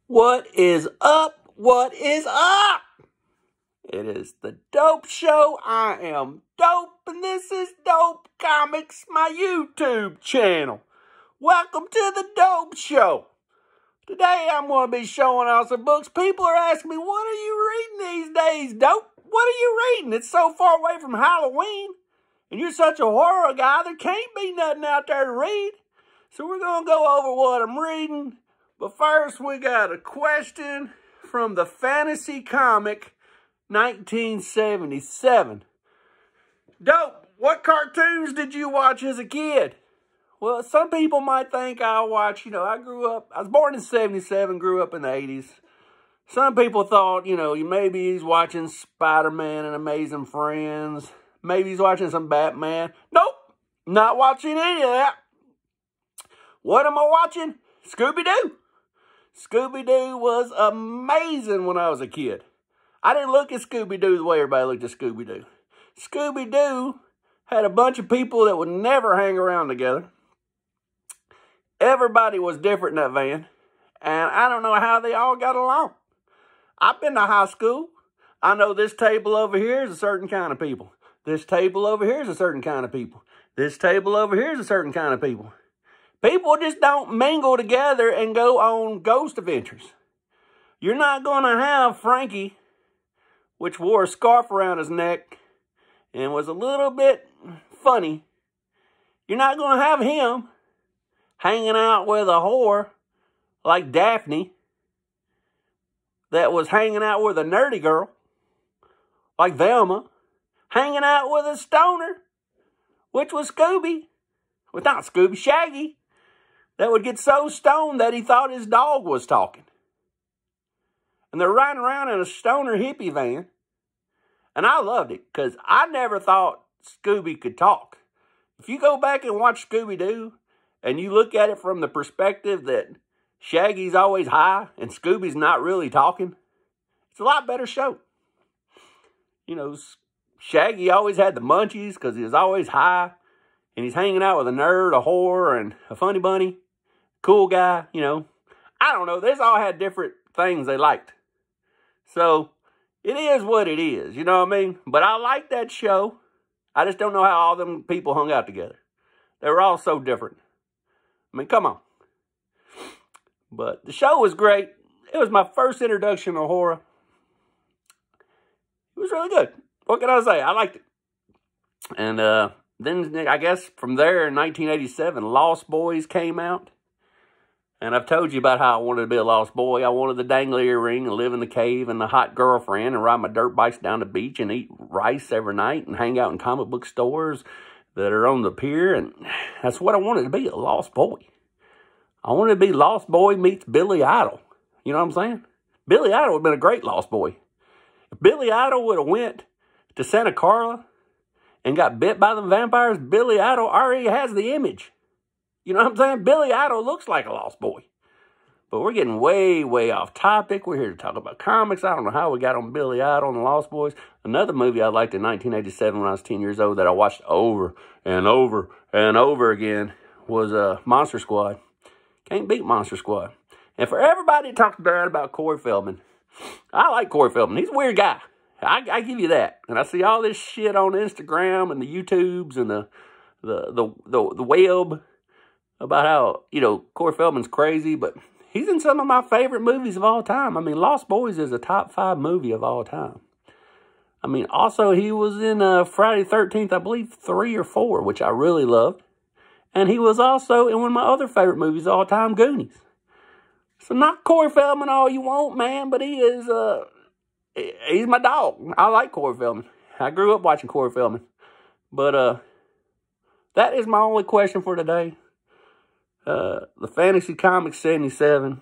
What is up? What is up? It is the Dope Show. I am Dope, and this is Dope Comics, my YouTube channel. Welcome to the Dope Show. Today I'm going to be showing off some books. People are asking me, what are you reading these days, Dope? What are you reading? It's so far away from Halloween, and you're such a horror guy, there can't be nothing out there to read. So we're going to go over what I'm reading. But first, we got a question from the Fantasy Comic 1977. Dope, what cartoons did you watch as a kid? Well, some people might think I watch, I was born in 77, grew up in the 80s. Some people thought, maybe he's watching Spider-Man and Amazing Friends. Maybe he's watching some Batman. Nope, not watching any of that. What am I watching? Scooby-Doo. Scooby-Doo was amazing when I was a kid. I didn't look at Scooby-Doo the way everybody looked at Scooby-Doo. Scooby-Doo had a bunch of people that would never hang around together. Everybody was different in that van. And I don't know how they all got along. I've been to high school. I know this table over here is a certain kind of people. This table over here is a certain kind of people. This table over here is a certain kind of people. People just don't mingle together and go on ghost adventures. You're not going to have Frankie, which wore a scarf around his neck and was a little bit funny. You're not going to have him hanging out with a whore like Daphne that was hanging out with a nerdy girl like Velma, hanging out with a stoner, which was Scooby. Well, not Scooby, Shaggy. That would get so stoned that he thought his dog was talking. And they're riding around in a stoner hippie van. And I loved it, because I never thought Scooby could talk. If you go back and watch Scooby-Doo, and you look at it from the perspective that Shaggy's always high, and Scooby's not really talking, it's a lot better show. Shaggy always had the munchies, because he was always high. And he's hanging out with a nerd, a whore, and a funny bunny. Cool guy, I don't know. They all had different things they liked. So, it is what it is, you know what I mean? But I like that show. I just don't know how all them people hung out together. They were all so different. I mean, come on. But the show was great. It was my first introduction to horror. It was really good. What can I say? I liked it. And, then, I guess, from there in 1987, Lost Boys came out. And I've told you about how I wanted to be a lost boy. I wanted the dangly earring and live in the cave and the hot girlfriend and ride my dirt bikes down the beach and eat rice every night and hang out in comic book stores that are on the pier. And that's what I wanted to be, a lost boy. I wanted to be Lost Boy meets Billy Idol. You know what I'm saying? Billy Idol would have been a great lost boy. If Billy Idol would have went to Santa Carla and got bit by the vampires, Billy Idol already has the image. You know what I'm saying? Billy Idol looks like a lost boy. But we're getting way, way off topic. We're here to talk about comics. I don't know how we got on Billy Idol and the Lost Boys. Another movie I liked in 1987 when I was 10 years old that I watched over and over and over again was Monster Squad. Can't beat Monster Squad. And for everybody that talks bad about Corey Feldman, I like Corey Feldman. He's a weird guy. I give you that. And I see all this shit on Instagram and the YouTubes and the web about how, Corey Feldman's crazy, but he's in some of my favorite movies of all time. I mean, Lost Boys is a top 5 movie of all time. I mean, also, he was in Friday the 13th, I believe, 3 or 4, which I really loved. And he was also in one of my other favorite movies of all time, Goonies. So not Corey Feldman all you want, man, but he is, he's my dog. I like Corey Feldman. I grew up watching Corey Feldman. But that is my only question for today. The Fantasy Comics 77.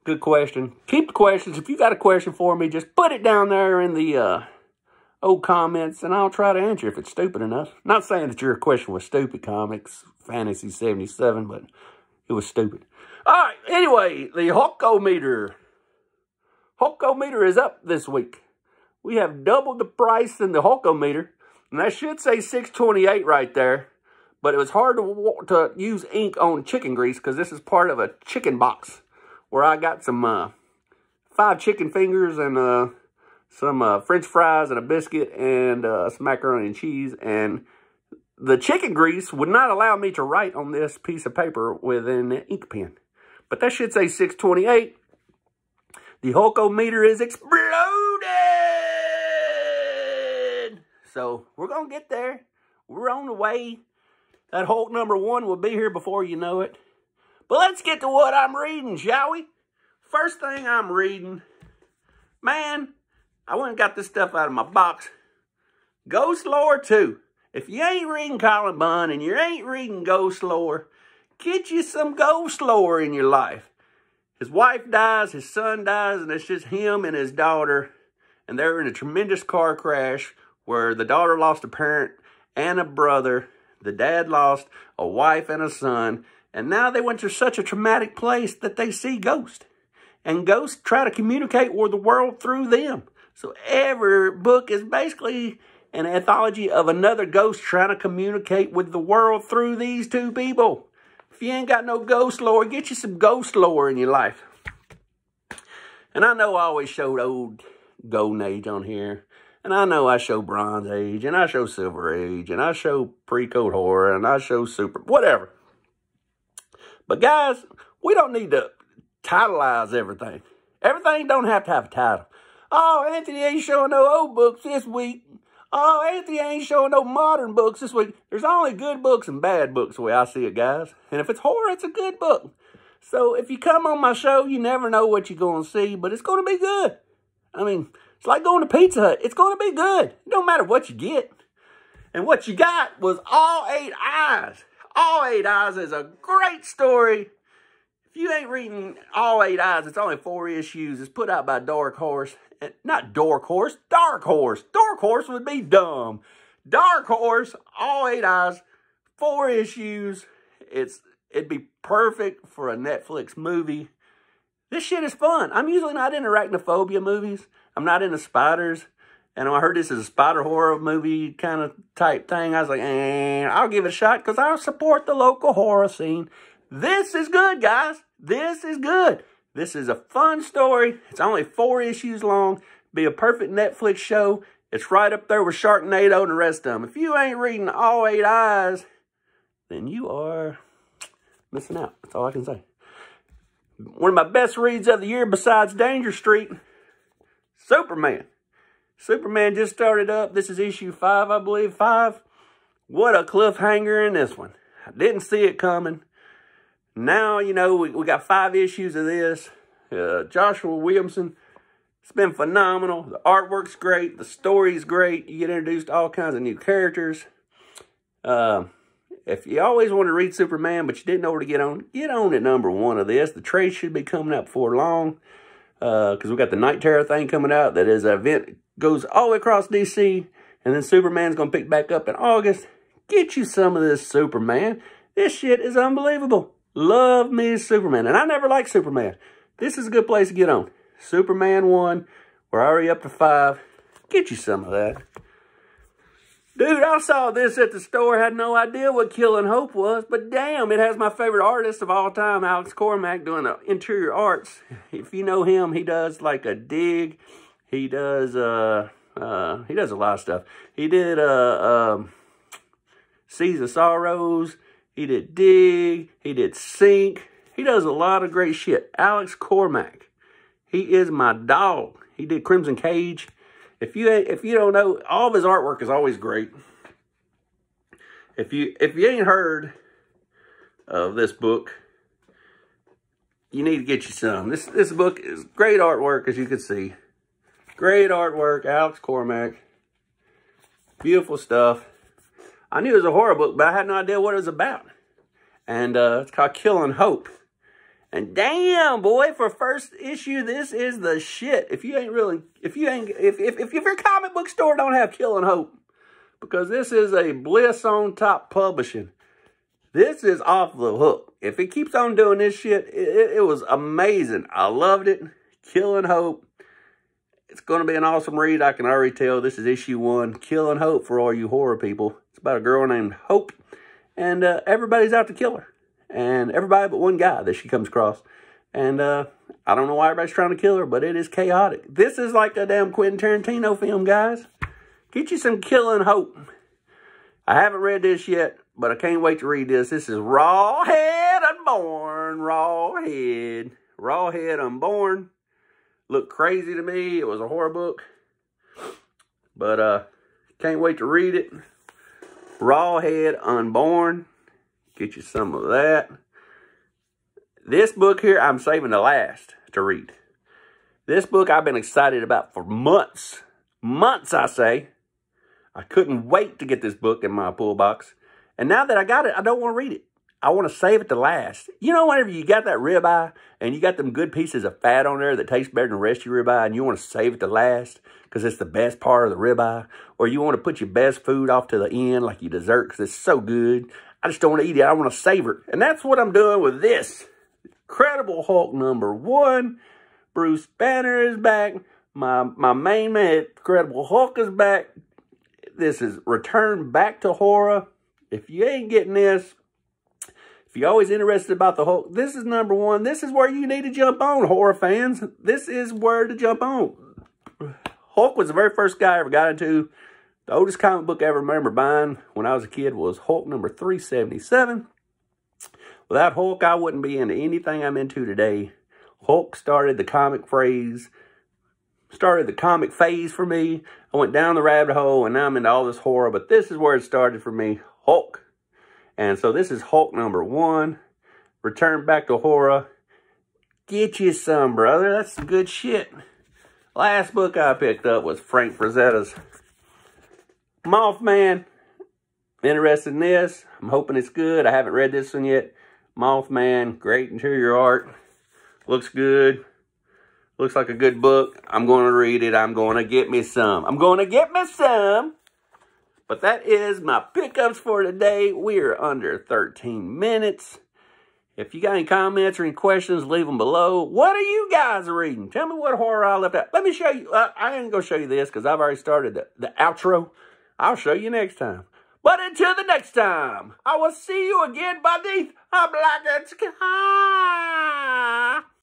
Good question. Keep the questions. If you got a question for me, just put it down there in the old comments, and I'll try to answer if it's stupid enough. Not saying that your question was stupid, Comics Fantasy 77, but it was stupid. All right. Anyway, the Hulkometer. Hulkometer is up this week. We have doubled the price in the Hulkometer, and that should say $6.28 right there. But it was hard to use ink on chicken grease because this is part of a chicken box where I got some 5 chicken fingers and some French fries and a biscuit and some macaroni and cheese. And the chicken grease would not allow me to write on this piece of paper with an ink pen. But that should say 628. The Hulkometer is exploded! So, we're going to get there. We're on the way. That Hulk #1 will be here before you know it. But let's get to what I'm reading, shall we? First thing I'm reading. Man, I went and got this stuff out of my box. Ghost Lore 2. If you ain't reading Colin Bunn and you ain't reading Ghost Lore, get you some Ghost Lore in your life. His wife dies, his son dies, and it's just him and his daughter. And they're in a tremendous car crash where the daughter lost a parent and a brother. The dad lost a wife and a son. And now they went to such a traumatic place that they see ghosts. And ghosts try to communicate with the world through them. So every book is basically an anthology of another ghost trying to communicate with the world through these two people. If you ain't got no Ghost Lore, get you some Ghost Lore in your life. And I know I always showed old Golden Age on here. And I know I show Bronze Age, and I show Silver Age, and I show Pre-Code Horror, and I show Super, whatever. But guys, we don't need to titleize everything. Everything don't have to have a title. Oh, Anthony ain't showing no old books this week. Oh, Anthony ain't showing no modern books this week. There's only good books and bad books the way I see it, guys. And if it's horror, it's a good book. So if you come on my show, you never know what you're going to see, but it's going to be good. I mean, it's like going to Pizza Hut. It's going to be good. It don't matter what you get. And what you got was All 8 Eyes. All 8 Eyes is a great story. If you ain't reading All 8 Eyes, it's only 4 issues. It's put out by Dark Horse. Not Dork Horse, Dark Horse. Dark Horse would be dumb. Dark Horse, All 8 Eyes, 4 issues. It'd be perfect for a Netflix movie. This shit is fun. I'm usually not into arachnophobia movies. I'm not into spiders. And I heard this is a spider horror movie kind of type thing. I was like, I'll give it a shot because I support the local horror scene. This is good, guys. This is good. This is a fun story. It's only 4 issues long. Be a perfect Netflix show. It's right up there with Sharknado and the rest of them. If you ain't reading All 8 Eyes, then you are missing out. That's all I can say. One of my best reads of the year besides Danger Street, Superman. Superman just started up. This is issue 5, I believe. 5. What a cliffhanger in this one. I didn't see it coming. Now, you know, we got 5 issues of this. Joshua Williamson, it's been phenomenal. The artwork's great. The story's great. You get introduced to all kinds of new characters. If you always want to read Superman, but you didn't know where to get on at #1 of this. The trade should be coming out before long. Because we got the Night Terror thing coming out. That is an event goes all the way across DC. And then Superman's going to pick back up in August. Get you some of this Superman. This shit is unbelievable. Love me Superman. And I never liked Superman. This is a good place to get on. Superman 1. We're already up to 5. Get you some of that. Dude, I saw this at the store. Had no idea what Killing Hope was. But damn, it has my favorite artist of all time, Alex Cormack, doing the interior arts. If you know him, he does like a Dig. He does a lot of stuff. He did Seas of Sorrows. He did Dig. He did Sink. He does a lot of great shit. Alex Cormack. He is my dog. He did Crimson Cage. If you don't know, all of his artwork is always great. If you ain't heard of this book, you need to get you some. This book is great artwork, as you can see. Great artwork, Alex Cormack. Beautiful stuff. I knew it was a horror book, but I had no idea what it was about. And it's called Killing Hope. And damn, boy, for first issue, this is the shit. If your comic book store don't have Killing Hope, because this is a Bliss on Top publishing. This is off the hook. If it keeps on doing this shit, it was amazing. I loved it. Killing Hope. It's going to be an awesome read. I can already tell. This is issue 1. Killing Hope for all you horror people. It's about a girl named Hope. And everybody's out to kill her. And everybody but one guy that she comes across. And I don't know why everybody's trying to kill her, but it is chaotic. This is like a damn Quentin Tarantino film, guys. Get you some Killing Hope. I haven't read this yet, but I can't wait to read this. This is Rawhead Unborn. Rawhead. Rawhead Unborn. Looked crazy to me. It was a horror book. But can't wait to read it. Rawhead Unborn. Get you some of that. This book here, I'm saving the last to read. This book I've been excited about for months. Months, I say. I couldn't wait to get this book in my pull box. And now that I got it, I don't want to read it. I want to save it to last. You know, whenever you got that ribeye and you got them good pieces of fat on there that tastes better than the rest of your ribeye and you want to save it to last because it's the best part of the ribeye, or you want to put your best food off to the end like your dessert because it's so good. I just don't want to eat it. I want to savor it. And that's what I'm doing with this. Incredible Hulk #1. Bruce Banner is back. My main man, Incredible Hulk, is back. This is Return Back to Horror. If you ain't getting this, if you're always interested about the Hulk, this is #1. This is where you need to jump on, horror fans. This is where to jump on. Hulk was the very first guy I ever got into. The oldest comic book I ever remember buying when I was a kid was Hulk #377. Without Hulk, I wouldn't be into anything I'm into today. Hulk started the comic phase for me. I went down the rabbit hole, and now I'm into all this horror, but this is where it started for me, Hulk. And so this is Hulk #1, Return Back to Horror. Get you some, brother. That's some good shit. Last book I picked up was Frank Frazetta's Mothman. Interested in this. I'm hoping it's good. I haven't read this one yet. Mothman, great interior art. Looks good. Looks like a good book. I'm going to read it. I'm going to get me some. I'm going to get me some. But that is my pickups for today. We are under 13 minutes. If you got any comments or any questions, leave them below. What are you guys reading? Tell me what horror I left out. Let me show you. I ain't going to show you this because I've already started the outro. I'll show you next time. But until the next time, I will see you again beneath a blackened sky.